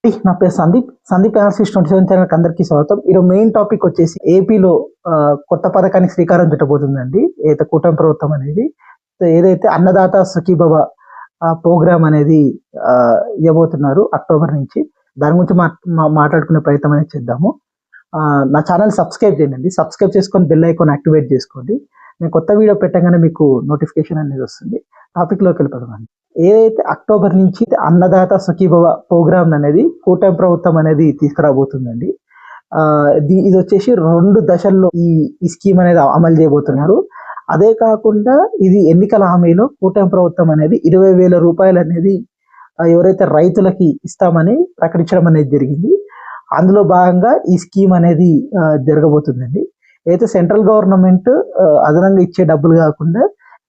నా పేరు సందీప్ ఎన్ఆర్‌సిస్ 27 ఛానల్‌కి అందరికీ స్వాగతం. ఈరోజు మెయిన్ టాపిక్ వచ్చేసి ఏపీలో కొత్త పథకానికి శ్రీకారం చుట్టబోతుందండి. ఏదైతే కూటమి ప్రభుత్వం అనేది ఏదైతే అన్నదాత సుఖీభవ ప్రోగ్రామ్ అనేది ఇవ్వబోతున్నారు అక్టోబర్ నుంచి. దాని గురించి మాట్లాడుకునే ప్రయత్నం అనేది చేద్దాము. నా ఛానల్ సబ్స్క్రైబ్ చేయండి. సబ్స్క్రైబ్ చేసుకొని బెల్ ఐకాన్ యాక్టివేట్ చేసుకోండి. నేను కొత్త వీడియో పెట్టగానే మీకు నోటిఫికేషన్ అనేది వస్తుంది. టాపిక్‌లోకి వెళ్ళిపోదామండి. ఏదైతే అక్టోబర్ నుంచి అన్నదాత సుఖీభవ ప్రోగ్రామ్ అనేది కూటమి ప్రభుత్వం అనేది తీసుకురాబోతుందండి. ఇది వచ్చేసి 2 దశల్లో ఈ స్కీమ్ అనేది అమలు చేయబోతున్నారు. అదే కాకుండా ఇది ఎన్నికల హామీలో కూటమి ప్రభుత్వం అనేది 20,000 రూపాయలు అనేది ఎవరైతే రైతులకి ఇస్తామని ప్రకటించడం అనేది జరిగింది. అందులో భాగంగా ఈ స్కీమ్ అనేది జరగబోతుందండి. అయితే సెంట్రల్ గవర్నమెంట్ అదనంగా ఇచ్చే డబ్బులు కాకుండా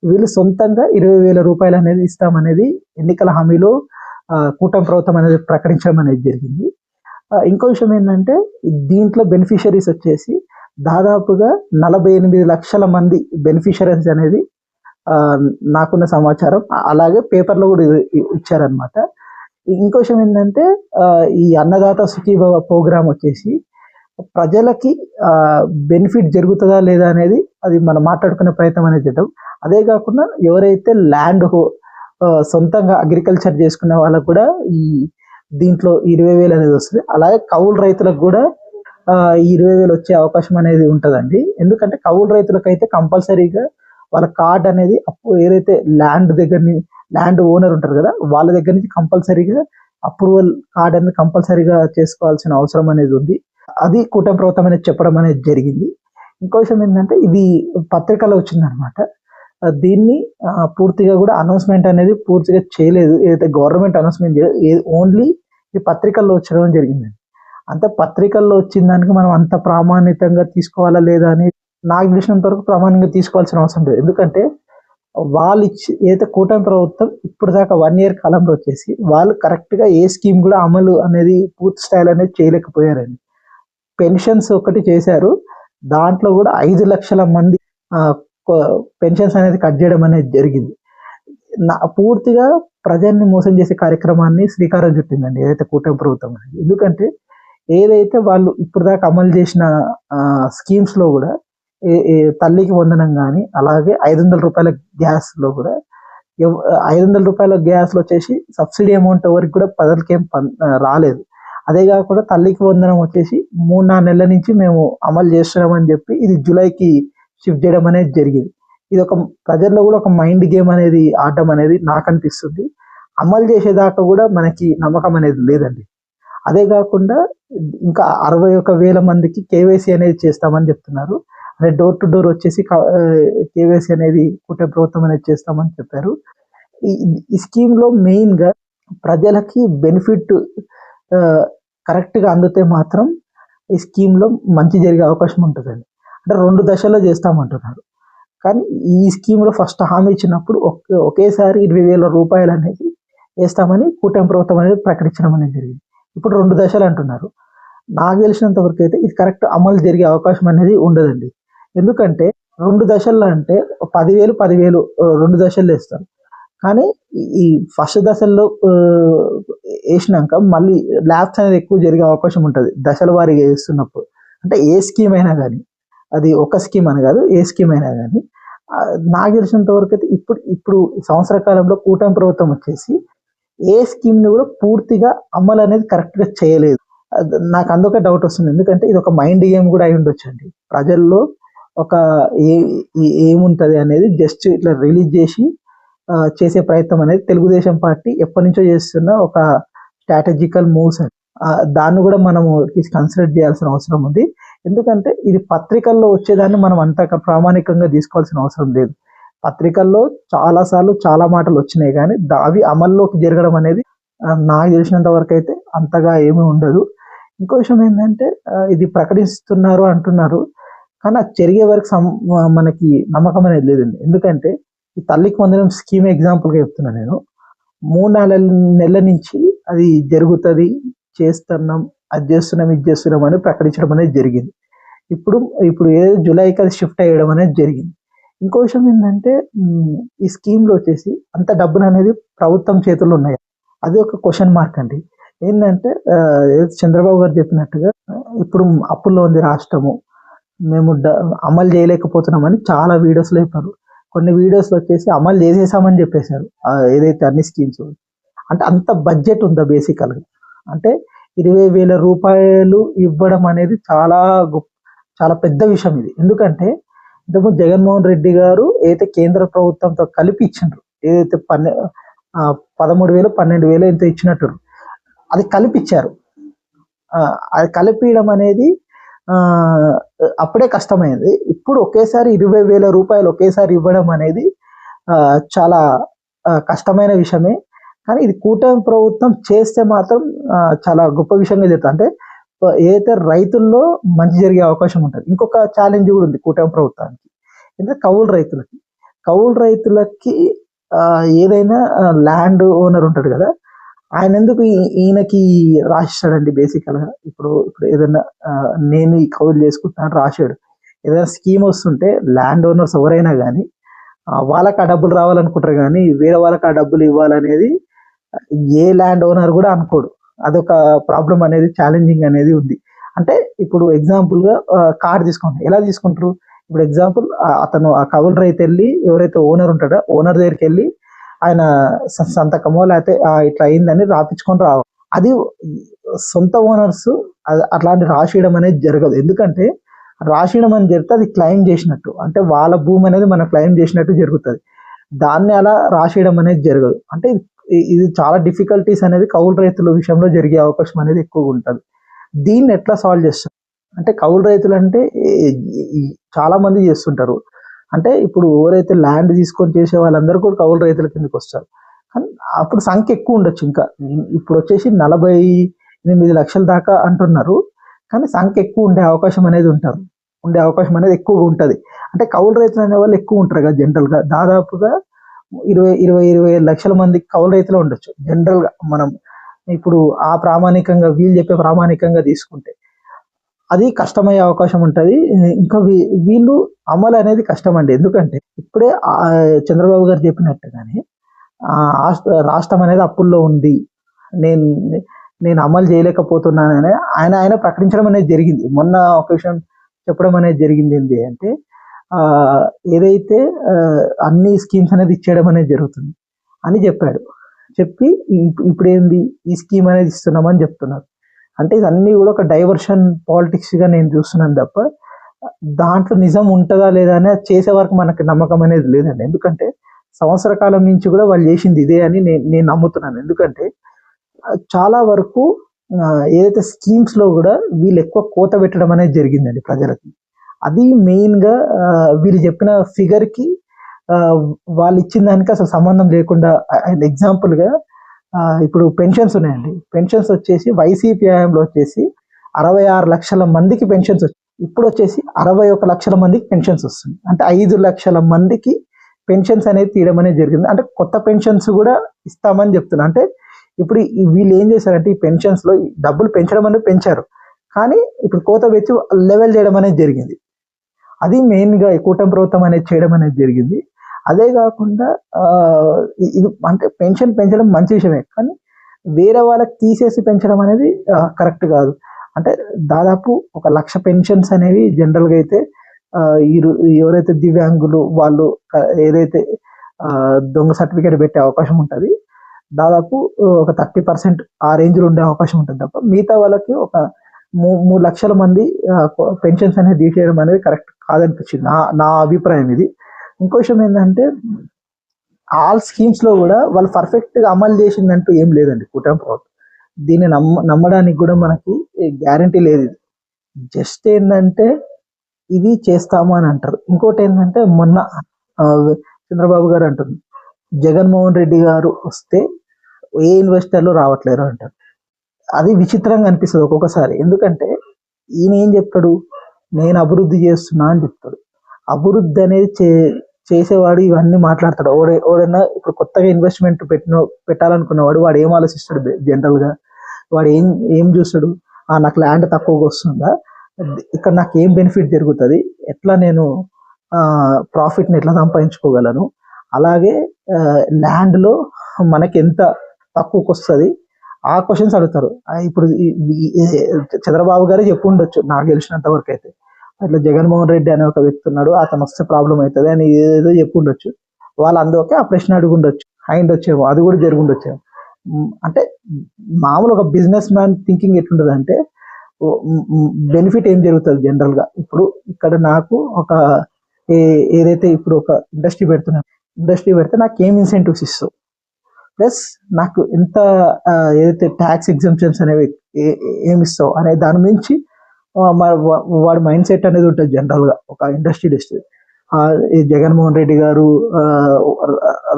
వీళ్ళు సొంతంగా 20,000 రూపాయలు అనేది ఇస్తామనేది ఎన్నికల హామీలో కూటమి ప్రభుత్వం అనేది ప్రకటించడం అనేది జరిగింది. ఇంకో విషయం ఏంటంటే దీంట్లో బెనిఫిషరీస్ వచ్చేసి దాదాపుగా 48 లక్షల మంది బెనిఫిషరీస్ అనేది నాకున్న సమాచారం. అలాగే పేపర్లో కూడా ఇచ్చారనమాట. ఇంకో విషయం ఏంటంటే ఈ అన్నదాత సుఖీభవ ప్రోగ్రామ్ వచ్చేసి ప్రజలకి బెనిఫిట్ జరుగుతుందా లేదా అనేది అది మనం మాట్లాడుకునే ప్రయత్నం అనేది చేద్దాం. అదే కాకుండా ఎవరైతే ల్యాండ్ సొంతంగా అగ్రికల్చర్ చేసుకునే వాళ్ళకు కూడా దీంట్లో 20,000 అనేది వస్తుంది. అలాగే కౌలు రైతులకు కూడా 20,000 వచ్చే అవకాశం అనేది ఉంటుందండి. ఎందుకంటే కౌలు రైతులకు అయితే కంపల్సరీగా వాళ్ళ కార్డ్ అనేది ఏదైతే ల్యాండ్ ఓనర్ ఉంటారు కదా, వాళ్ళ దగ్గర నుంచి కంపల్సరీగా అప్రూవల్ కార్డ్ అనేది కంపల్సరీగా చేసుకోవాల్సిన అవసరం అనేది ఉంది. అది కూటమి ప్రభుత్వం అనేది చెప్పడం అనేది జరిగింది. ఇంకో విషయం ఏంటంటే ఇది పత్రికలో వచ్చిందనమాట. దీన్ని పూర్తిగా కూడా అనౌన్స్మెంట్ అనేది పూర్తిగా చేయలేదు. ఏదైతే గవర్నమెంట్ అనౌన్స్మెంట్ చేయలేదు, ఓన్లీ ఈ పత్రికల్లో వచ్చడం జరిగిందండి. అంత పత్రికల్లో వచ్చిన దానికి మనం అంత ప్రామాణికంగా తీసుకోవాలా లేదా అని నాకు తెలిసినంత వరకు ప్రామాణికంగా తీసుకోవాల్సిన అవసరం లేదు. ఎందుకంటే వాళ్ళు ఏదైతే కూటమి ప్రభుత్వం ఇప్పుడు దాకా 1 year కాలంలో వచ్చేసి వాళ్ళు కరెక్ట్గా ఏ స్కీమ్ కూడా అమలు అనేది పూర్తి స్థాయిలో అనేది చేయలేకపోయారండి. పెన్షన్స్ ఒకటి చేశారు. దాంట్లో కూడా 5 లక్షల మంది పెన్షన్స్ అనేది కట్ చేయడం అనేది జరిగింది. పూర్తిగా ప్రజల్ని మోసం చేసే కార్యక్రమాన్ని శ్రీకారం చుట్టిందండి ఏదైతే కూటమి ప్రభుత్వం అనేది. ఎందుకంటే ఏదైతే వాళ్ళు ఇప్పుడు దాకా అమలు చేసిన స్కీమ్స్లో కూడా తల్లికి వందనం కానీ, అలాగే 500 రూపాయల గ్యాస్లో కూడా 500 రూపాయల గ్యాస్లో వచ్చేసి సబ్సిడీ అమౌంట్ వరకు కూడా ప్రజలకేం రాలేదు. అదే కాకుండా తల్లికి వందనం వచ్చేసి 3-4 నెలల నుంచి మేము అమలు చేస్తున్నామని చెప్పి ఇది జూలైకి షిఫ్ట్ చేయడం అనేది జరిగింది. ఇది ప్రజల్లో కూడా ఒక మైండ్ గేమ్ అనేది ఆడడం అనేది నాకు అనిపిస్తుంది. అమలు చేసేదాకా కూడా మనకి నమ్మకం అనేది లేదండి. అదే కాకుండా ఇంకా 61,000 మందికి కేవైసీ అనేది చేస్తామని చెప్తున్నారు. అంటే డోర్ టు డోర్ వచ్చేసి కేవైసీ అనేది కూటమి ప్రభుత్వం అనేది చేస్తామని చెప్పారు. ఈ స్కీమ్లో మెయిన్గా ప్రజలకి బెనిఫిట్ కరెక్ట్గా అందితే మాత్రం ఈ స్కీమ్లో మంచి జరిగే అవకాశం ఉంటుందండి. అంటే 2 దశల్లో చేస్తామంటున్నారు. కానీ ఈ స్కీమ్లో ఫస్ట్ హామీ ఇచ్చినప్పుడు ఒకేసారి 20,000 రూపాయలు అనేది వేస్తామని కూటమి ప్రభుత్వం అనేది ప్రకటించడం అనేది జరిగింది. ఇప్పుడు 2 దశలు అంటున్నారు. నాకు తెలిసినంత వరకు అయితే ఇది కరెక్ట్ అమలు జరిగే అవకాశం అనేది ఉండదండి. ఎందుకంటే 2 దశల్లో అంటే 10,000 2 దశల్లో వేస్తారు. కానీ ఈ ఫస్ట్ దశల్లో వేసినాక మళ్ళీ ల్యాబ్స్ అనేది ఎక్కువ జరిగే అవకాశం ఉంటుంది దశల వారీగా వేస్తున్నప్పుడు. అంటే ఏ స్కీమ్ అయినా కానీ, అది ఒక స్కీమ్ అని కాదు, ఏ స్కీమ్ అయినా కానీ నాకు తెలిసినంత వరకు అయితే ఇప్పుడు సంవత్సర కాలంలో కూటమి ప్రభుత్వం వచ్చేసి ఏ స్కీమ్ని కూడా పూర్తిగా అమలు అనేది కరెక్ట్గా చేయలేదు. నాకు అందుకే డౌట్ వస్తుంది. ఎందుకంటే ఇది ఒక మైండ్ గేమ్ కూడా అయి ఉండొచ్చండి. ప్రజల్లో ఒక ఏముంటుంది అనేది జస్ట్ ఇట్లా రిలీజ్ చేసి చేసే ప్రయత్నం అనేది తెలుగుదేశం పార్టీ ఎప్పటి నుంచో చేస్తున్న ఒక స్ట్రాటజికల్ మూవ్స్ అని దాన్ని కూడా మనము కన్సిడర్ చేయాల్సిన అవసరం ఉంది. ఎందుకంటే ఇది పత్రికల్లో వచ్చేదాన్ని మనం అంత ప్రామాణికంగా తీసుకోవాల్సిన అవసరం లేదు. పత్రికల్లో చాలాసార్లు చాలా మాటలు వచ్చినాయి, కానీ అవి అమల్లోకి జరగడం అనేది నాకు తెలిసినంత వరకు అయితే అంతగా ఏమీ ఉండదు. ఇంకో విషయం ఏంటంటే ఇది ప్రకటిస్తున్నారు అంటున్నారు, కానీ అది జరిగే వరకు మనకి నమ్మకం అనేది లేదండి. ఎందుకంటే ఈ తల్లికి వందనం స్కీమ్ ఎగ్జాంపుల్గా చెప్తున్నా నేను. 3-4 నెలల నుంచి అది జరుగుతుంది, చేస్తున్నాం, అది చేస్తున్నాం, ఇది చేస్తున్నాం అని ప్రకటించడం అనేది జరిగింది. ఇప్పుడు ఏదో జూలైకి అది షిఫ్ట్ అయ్యడం అనేది జరిగింది. ఇంకో విషయం ఏంటంటే ఈ స్కీమ్లో వచ్చేసి అంత డబ్బులు అనేది ప్రభుత్వం చేతుల్లో ఉన్నాయి. అది ఒక క్వశ్చన్ మార్క్ అండి. ఏంటంటే చంద్రబాబు గారు చెప్పినట్టుగా ఇప్పుడు అప్పుల్లో ఉంది రాష్ట్రము, మేము అమలు చేయలేకపోతున్నామని చాలా వీడియోస్లో చెప్పారు. కొన్ని వీడియోస్లో వచ్చేసి అమలు చేసేసామని చెప్పేశారు ఏదైతే అన్ని స్కీమ్స్. అంటే అంత బడ్జెట్ ఉందా బేసికల్గా? అంటే 20,000 రూపాయలు ఇవ్వడం అనేది చాలా పెద్ద విషయం ఇది. ఎందుకంటే ఇంతకుముందు జగన్మోహన్ రెడ్డి గారు ఏదైతే కేంద్ర ప్రభుత్వంతో కలిపి ఇచ్చిండ్రు, ఏదైతే 13,000 12,000 ఎంతో ఇచ్చినట్టు అది కలిపిచ్చారు. అది కలిపియడం అనేది అప్పుడే కష్టమైంది. ఇప్పుడు ఒకేసారి 20,000 రూపాయలు ఒకేసారి ఇవ్వడం అనేది చాలా కష్టమైన విషయమే. కానీ ఇది కూటమి ప్రభుత్వం చేస్తే మాత్రం చాలా గొప్ప విషయంగా చెప్తా. అంటే ఏదైతే రైతుల్లో మంచి జరిగే అవకాశం ఉంటుంది. ఇంకొక ఛాలెంజ్ కూడా ఉంది కూటమి ప్రభుత్వానికి, ఎందుకంటే కౌలు రైతులకి ఏదైనా ల్యాండ్ ఓనర్ ఉంటాడు కదా, ఆయన ఎందుకు ఈయనకి రాసిస్తాడండి బేసికల్గా. ఇప్పుడు ఏదైనా నేను ఈ కౌలు చేసుకుంటున్నాను రాశాడు, ఏదైనా స్కీమ్ వస్తుంటే ల్యాండ్ ఓనర్స్ ఎవరైనా కానీ వాళ్ళకి ఆ డబ్బులు రావాలనుకుంటారు, కానీ వేరే వాళ్ళకి ఆ డబ్బులు ఇవ్వాలనేది ఏ ల్యాండ్ ఓనర్ కూడా అనుకోడు. అదొక ప్రాబ్లం అనేది, ఛాలెంజింగ్ అనేది ఉంది. అంటే ఇప్పుడు ఎగ్జాంపుల్గా కార్డు తీసుకుంటారు, ఎలా తీసుకుంటారు? ఇప్పుడు ఎగ్జాంపుల్ అతను ఆ కౌలు రైతు వెళ్ళి, ఎవరైతే ఓనర్ ఉంటాడో ఓనర్ దగ్గరికి వెళ్ళి ఆయన సంతకమో లేకపోతే ఇట్లా అయిందని రాపించుకొని రావు. అది సొంత ఓనర్స్ అట్లాంటి రాసియడం అనేది జరగదు. ఎందుకంటే రాసియడం అని జరిగితే అది క్లెయిమ్ చేసినట్టు, అంటే వాళ్ళ భూమి అనేది మనం క్లెయిమ్ చేసినట్టు జరుగుతుంది. దాన్ని అలా రాసియడం అనేది జరగదు. అంటే ఇది చాలా డిఫికల్టీస్ అనేది కౌలు రైతుల విషయంలో జరిగే అవకాశం అనేది ఎక్కువగా ఉంటుంది. దీన్ని ఎట్లా సాల్వ్ చేస్తారు అంటే, కౌలు రైతులు అంటే చాలా మంది చేస్తుంటారు. అంటే ఇప్పుడు ఎవరైతే ల్యాండ్ తీసుకొని చేసే వాళ్ళందరూ కూడా కౌలు రైతుల కిందకి వస్తారు. కానీ అప్పుడు సంఖ్య ఎక్కువ ఉండొచ్చు. ఇంకా ఇప్పుడు వచ్చేసి 48 లక్షల దాకా అంటున్నారు, కానీ సంఖ్య ఎక్కువ ఉండే అవకాశం అనేది ఎక్కువగా ఉంటుంది. అంటే కౌలు రైతులు అనే వాళ్ళు ఎక్కువ ఉంటారు కదా జనరల్గా. దాదాపుగా 25 లక్షల మంది కౌలు రైతులు ఉండొచ్చు జనరల్గా. మనం ఇప్పుడు ఆ ప్రామాణికంగా వీళ్ళు చెప్పే ప్రామాణికంగా తీసుకుంటే అది కష్టమయ్యే అవకాశం ఉంటుంది. ఇంకా వీళ్ళు అమలు అనేది కష్టం అండి. ఎందుకంటే ఇప్పుడే చంద్రబాబు గారు చెప్పినట్టుగానే రాష్ట్రం అనేది అప్పుల్లో ఉంది, నేను అమలు చేయలేకపోతున్నానని ఆయన ప్రకటించడం అనేది జరిగింది. మొన్న ఒక విషయం చెప్పడం అనేది జరిగింది ఏంటి అంటే, ఏదైతే అన్ని స్కీమ్స్ అనేది ఇచ్చేయడం అనేది జరుగుతుంది అని చెప్పాడు. చెప్పి ఇప్పుడు ఏంది ఈ స్కీమ్ అనేది ఇస్తున్నామని చెప్తున్నారు. అంటే ఇవన్నీ కూడా ఒక డైవర్షన్ పాలిటిక్స్గా నేను చూస్తున్నాను తప్ప దాంట్లో నిజం ఉంటుందా లేదా అని చేసే వరకు మనకు నమ్మకం అనేది లేదండి. ఎందుకంటే సంవత్సర కాలం నుంచి కూడా వాళ్ళు చేసింది ఇదే అని నేను నమ్ముతున్నాను. ఎందుకంటే చాలా వరకు ఏదైతే స్కీమ్స్లో కూడా వీళ్ళు ఎక్కువ కోత పెట్టడం అనేది జరిగిందండి ప్రజలకి. అది మెయిన్గా వీళ్ళు చెప్పిన ఫిగర్కి వాళ్ళు ఇచ్చిన దానికి అసలు సంబంధం లేకుండా. ఎగ్జాంపుల్గా ఇప్పుడు పెన్షన్స్ ఉన్నాయండి. పెన్షన్స్ వచ్చేసి వైసీపీ హయాంలో వచ్చేసి 66 లక్షల మందికి పెన్షన్స్ వచ్చాయి. ఇప్పుడు వచ్చేసి 61 లక్షల మందికి పెన్షన్స్ వస్తుంది. అంటే 5 లక్షల మందికి పెన్షన్స్ అనేది తీయడం అనేది జరిగింది. అంటే కొత్త పెన్షన్స్ కూడా ఇస్తామని చెప్తున్నా. అంటే ఇప్పుడు వీళ్ళు ఏం చేశారంటే ఈ పెన్షన్స్లో డబ్బులు పెంచడం అనేది పెంచారు, కానీ ఇప్పుడు కోత పెంచి లెవెల్ చేయడం అనేది జరిగింది. అది మెయిన్గా ఈ కూటమి ప్రభుత్వం అనేది చేయడం అనేది జరిగింది. అదే కాకుండా ఇది అంటే పెన్షన్ పెంచడం మంచి విషయమే, కానీ వేరే వాళ్ళకి తీసేసి పెంచడం అనేది కరెక్ట్ కాదు. అంటే దాదాపు 1 లక్ష పెన్షన్స్ అనేవి జనరల్గా అయితే ఎవరైతే దివ్యాంగులు వాళ్ళు ఏదైతే దొంగ సర్టిఫికేట్ పెట్టే అవకాశం ఉంటుంది, దాదాపు ఒక 30% ఆ రేంజ్లో ఉండే అవకాశం ఉంటుంది తప్ప మిగతా వాళ్ళకి ఒక 3 లక్షల మంది పెన్షన్స్ అనేది తీసేయడం అనేది కరెక్ట్ కాదనిపించింది నా అభిప్రాయం ఇది. ఇంకో విషయం ఏంటంటే, ఆల్ స్కీమ్స్లో కూడా వాళ్ళు పర్ఫెక్ట్గా అమలు చేసిందంటూ ఏం లేదండి కూటమి ప్రభుత్వం. దీన్ని నమ్మడానికి కూడా మనకి గ్యారంటీ లేదు. ఇది జస్ట్ ఏంటంటే ఇది చేస్తాము అని అంటారు. ఇంకోటి ఏంటంటే, మొన్న చంద్రబాబు గారు అంటుంది జగన్మోహన్ రెడ్డి గారు వస్తే ఏ ఇన్వెస్టర్లు రావట్లేరు అంటారు. అది విచిత్రంగా అనిపిస్తుంది ఒక్కొక్కసారి. ఎందుకంటే ఈయన ఏం చెప్తాడు, నేను అభివృద్ధి చేస్తున్నా అని చెప్తాడు. అభివృద్ధి అనేది చేసేవాడు ఇవన్నీ మాట్లాడతాడు. ఎవడైనా ఇప్పుడు కొత్తగా ఇన్వెస్ట్మెంట్ పెట్టాలనుకున్నవాడు వాడు ఏం ఆలోచిస్తాడు జనరల్గా? వాడు ఏం చూస్తాడు, నాకు ల్యాండ్ తక్కువగా వస్తుందా, ఇక్కడ నాకు ఏం బెనిఫిట్ జరుగుతుంది, ఎట్లా నేను ప్రాఫిట్ని ఎట్లా సంపాదించుకోగలను, అలాగే ల్యాండ్లో మనకి ఎంత తక్కువకి వస్తుంది, ఆ క్వశ్చన్స్ అడుగుతారు. ఇప్పుడు చంద్రబాబు గారే చెప్పు ఉండొచ్చు నాకు తెలిసినంత వరకు అయితే, అట్లా జగన్మోహన్ రెడ్డి అనే ఒక వ్యక్తి ఉన్నాడు, అతను వస్తే ప్రాబ్లం అవుతుంది అని ఏదో చెప్పు ఉండొచ్చు. వాళ్ళు అందుకే ఆ ప్రశ్న అడుగు ఉండొచ్చు, అయిండొచ్చేమో, అది కూడా జరిగి ఉండొచ్చేమో. అంటే మామూలు ఒక బిజినెస్ మ్యాన్ థింకింగ్ ఎట్లుంటుంది అంటే, బెనిఫిట్ ఏం జరుగుతుంది జనరల్గా. ఇప్పుడు ఇక్కడ నాకు ఒక ఏదైతే ఇప్పుడు ఒక ఇండస్ట్రీ పెడితే నాకు ఏం ఇన్సెంటివ్స్ ఇస్తావు, ప్లస్ నాకు ఎంత ఏదైతే ట్యాక్స్ ఎగ్జంప్షన్స్ అనేవి ఏమి ఇస్తావు అనే దాని మించి వాడి మైండ్ సెట్ అనేది ఉంటుంది జనరల్గా ఒక ఇండస్ట్రియలిస్ట్. ఈ జగన్మోహన్ రెడ్డి గారు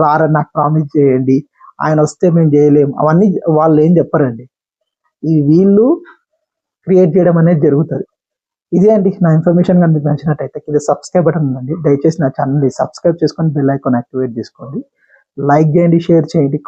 రారని నాకు ప్రామిస్ చేయండి, ఆయన వస్తే మేము చేయలేము, అవన్నీ వాళ్ళు ఏం చెప్పారండి. ఈ వీళ్ళు క్రియేట్ చేయడం అనేది జరుగుతుంది. ఇదే అండి నా ఇన్ఫర్మేషన్. కానీ మీకు నచ్చినట్టయితే కింద సబ్స్క్రైబ్ బటన్ ఉందండి, దయచేసి నా ఛానల్ని సబ్స్క్రైబ్ చేసుకొని బెల్ ఐకాన్ యాక్టివేట్ చేసుకోండి, లైక్ చేయండి, షేర్ చేయండి.